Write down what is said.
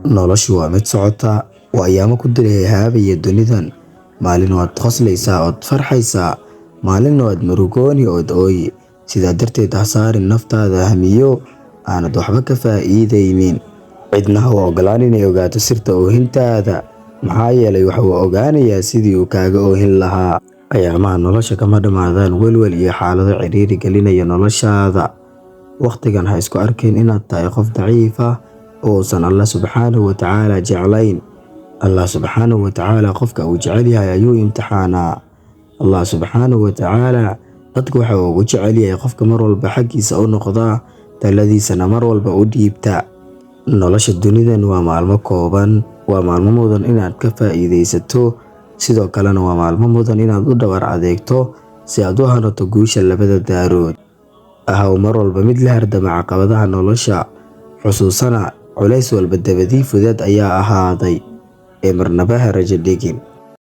noloshu waa mid socota, waa ayaamo ku haabaya dunidan. Maalin waad qoslaysaa ood farxaysaa, maalinna waad murugooni ood ooyi. Sidaa darteed ha saarin naftaada hamiyo aanad waxba ka faa'iidaynin. Cidna ha u ogolaan inay ogaato sirta oohintaada, maxaa yeelay waxa uu ogaanayaa sidii uu kaaga oohin lahaa. Ayaamaha nolosha kama dhammaadaan welwel iyo xaalado ciriiri gelinaya noloshaada. Waqtigan ha isku arkayn inaad tahay qof daciif ah oo uusan Allah subxaanahu wa tacaala jeclayn. Allah subxaanahu wa tacaala qofka uu jecel yahay ayuu imtixaanaa. Allah subxaanahu wa tacaala dadka waxa uu ugu jecel yahay qofka mar walba xaggiisa u noqda, taladiisana mar walba u dhiibta. Nolosha dunidan waa maalmo kooban, waa maalmo mudan inaad ka faa'iidaysato, sidoo kalena waa maalmo mudan inaad u dhabar adeegto si aad u hanato guusha labada daarood. Ahaw mar walba mid la hardama caqabadaha nolosha, xusuusana culays walba dabadii fudeed ayaa ahaaday, ee marnaba ha rajo dhigin.